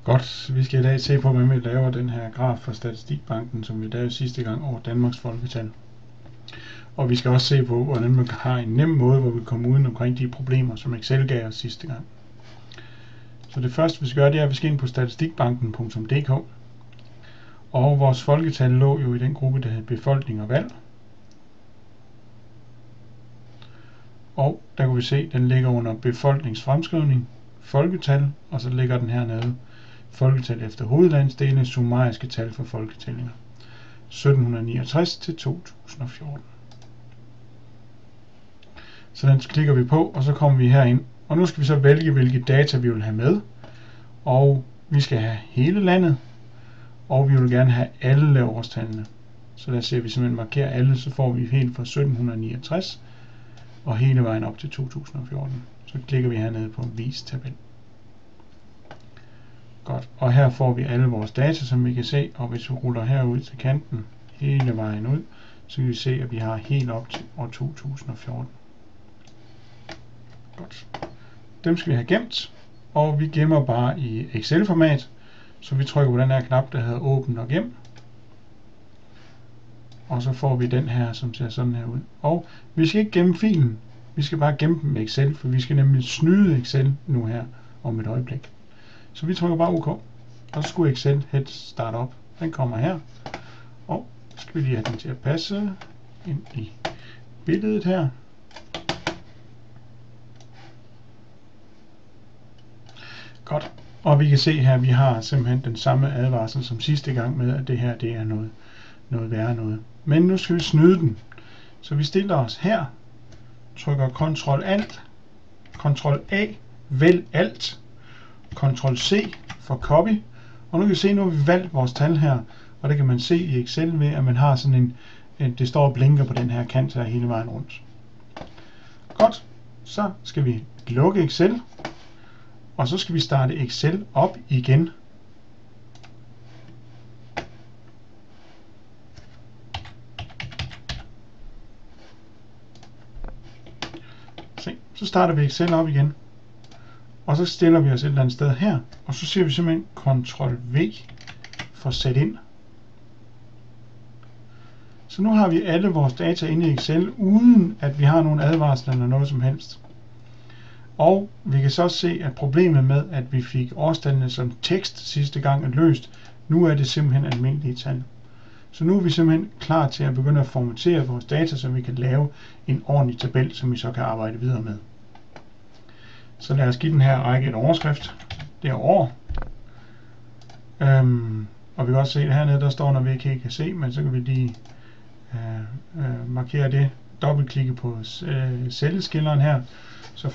Godt, vi skal i dag se på, hvordan vi laver den her graf fra Statistikbanken, som vi lavede sidste gang over Danmarks folketal. Og vi skal også se på, hvordan man har en nem måde, hvor vi kommer uden omkring de problemer, som Excel gav os sidste gang. Så det første, vi skal gøre, det er, at vi skal ind på statistikbanken.dk. Og vores folketal lå jo i den gruppe, der hedder befolkning og valg. Og der kan vi se, at den ligger under befolkningsfremskrivning, folketal, og så ligger den hernede, folketal efter hovedlandsdele, summariske tal for folketællinger, 1769 til 2014. Så den klikker vi på, og så kommer vi herind. Og nu skal vi så vælge, hvilke data vi vil have med. Og vi skal have hele landet, og vi vil gerne have alle årstallene. Så der ser vi simpelthen markere alle, så får vi helt fra 1769 og hele vejen op til 2014. Så klikker vi hernede på vis tabel. Godt, og her får vi alle vores data, som vi kan se, og hvis vi ruller herud til kanten hele vejen ud, så kan vi se, at vi har helt op til år 2014. Godt. Dem skal vi have gemt, og vi gemmer bare i Excel-format, så vi trykker på den her knap, der hedder åbn og gem. Og så får vi den her, som ser sådan her ud. Og vi skal ikke gemme filen, vi skal bare gemme den med Excel, for vi skal nemlig snyde Excel nu her om et øjeblik. Så vi trykker bare OK, og så skulle Excel head start op. Den kommer her, og så skal vi lige have den til at passe ind i billedet her. Godt, og vi kan se her, at vi har simpelthen den samme advarsel som sidste gang med, at det her det er noget værre noget. Men nu skal vi snyde den. Så vi stiller os her, trykker Ctrl A, vælg alt, Ctrl C for copy, og nu kan vi se, nu har vi valgt vores tal her, og det kan man se i Excel ved, at man har sådan det står og blinker på den her kant her hele vejen rundt. Godt, så skal vi lukke Excel, og så skal vi starte Excel op igen. Så starter vi Excel op igen, og så stiller vi os et eller andet sted her, og så siger vi simpelthen Ctrl V for sæt ind. Så nu har vi alle vores data inde i Excel, uden at vi har nogen advarsler eller noget som helst. Og vi kan så se, at problemet med, at vi fik årstallene som tekst sidste gang er løst. Nu er det simpelthen almindelige tal. Så nu er vi simpelthen klar til at begynde at formatere vores data, så vi kan lave en ordentlig tabel, som vi så kan arbejde videre med. Så lad os give den her række en overskrift. Det er år. Og vi kan også se, at hernede der står, når vi ikke kan se, men så kan vi lige markere det. Dobbeltklikke på celleskilleren her, så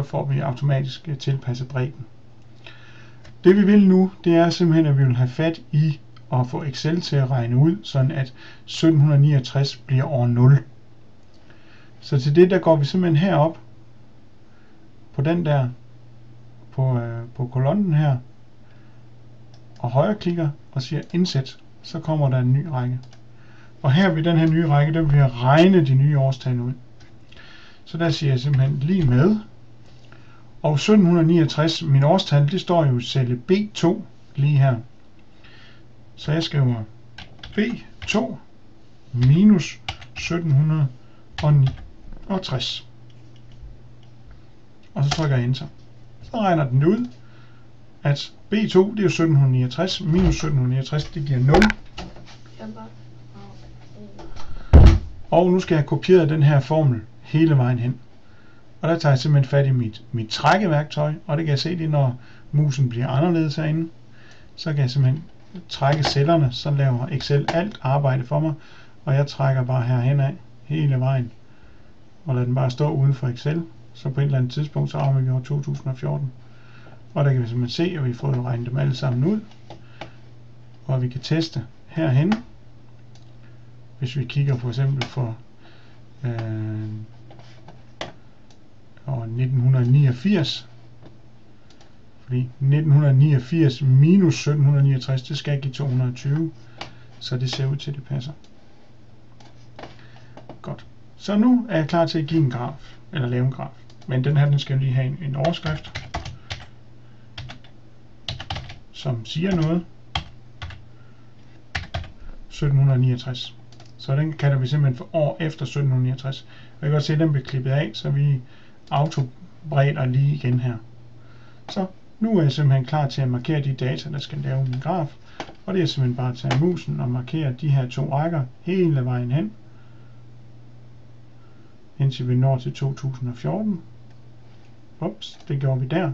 får vi automatisk tilpasset bredden. Det vi vil nu, det er simpelthen, at vi vil have fat i at få Excel til at regne ud, sådan at 1769 bliver år 0. Så til det, der går vi simpelthen herop på den der, på kolonnen her, og højreklikker og siger indsæt, så kommer der en ny række. Og her ved den her nye række, der vil jeg regne de nye årstal ud. Så der siger jeg simpelthen lige med. Og 1769, min årstal, det står jo i celle B2 lige her. Så jeg skriver B2 minus 1769. Og så trykker jeg enter. Så regner den ud, at B2 det er jo 1769 minus 1769, det giver 0. Og nu skal jeg kopiere den her formel hele vejen hen. Og der tager jeg simpelthen fat i mit trækkeværktøj, og det kan jeg se, det når musen bliver anderledes herinde. Så kan jeg simpelthen trække cellerne, så laver Excel alt arbejde for mig, og jeg trækker bare herhen af hele vejen, og lader den bare stå uden for Excel. Så på et eller andet tidspunkt, så rammer vi over 2014. Og der kan vi simpelthen se, at vi får regnet dem alle sammen ud, og vi kan teste herhen. Hvis vi kigger for eksempel for år 1989, fordi 1989 minus 1769, det skal give 220, så det ser ud til, at det passer. Godt. Så nu er jeg klar til at give en graf, eller lave en graf. Men den her, den skal lige have en overskrift. som siger noget. 1769. Så den kalder vi simpelthen for år efter 1769. Og jeg kan godt se, at den bliver klippet af, så vi autobreder lige igen her. Så nu er jeg simpelthen klar til at markere de data, der skal lave min graf. Og det er simpelthen bare at tage musen og markere de her 2 rækker hele vejen hen. Indtil vi når til 2014. Ups, det gjorde vi der.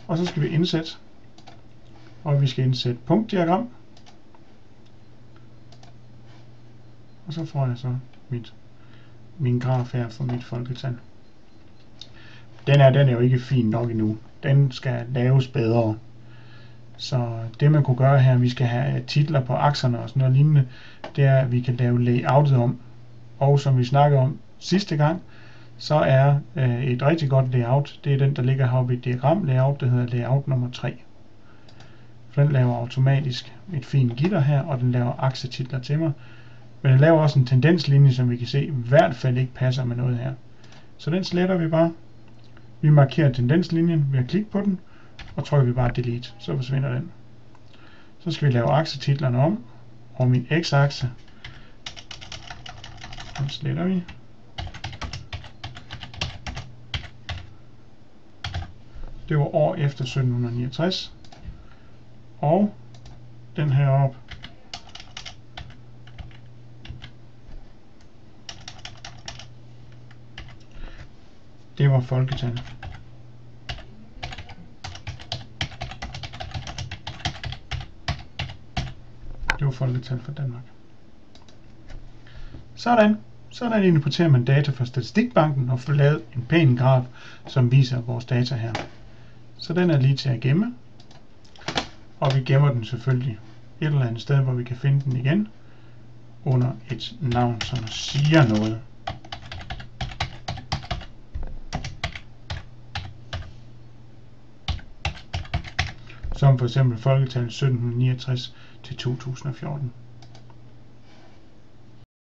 Og så skal vi indsætte. Og vi skal indsætte punktdiagram. Og så får jeg så min graf her for mit folketal. Den er jo ikke fin nok endnu. Den skal laves bedre. Så det man kunne gøre her, vi skal have titler på akserne og sådan noget lignende, det er, at vi kan lave layoutet om. Og som vi snakkede om sidste gang, så er et rigtig godt layout, det er den, der ligger heroppe i diagram layout, der hedder layout nummer 3. For den laver automatisk et fint gitter her, og den laver aksetitler til mig. Men den laver også en tendenslinje, som vi kan se i hvert fald ikke passer med noget her. Så den sletter vi bare. Vi markerer tendenslinjen ved at klikke på den, og trykker vi bare delete, så forsvinder den. Så skal vi lave aksetitlerne om, og min x-akse, den sletter vi. Det var år efter 1769. Og den her op, det var folketal. Det var folketal for Danmark. Sådan. Sådan importerer man data fra Statistikbanken og får lavet en pæn graf, som viser vores data her. Så den er lige til at gemme. Og vi gemmer den selvfølgelig et eller andet sted, hvor vi kan finde den igen. Under et navn, som siger noget. Som for eksempel folketal 1769 til 2014.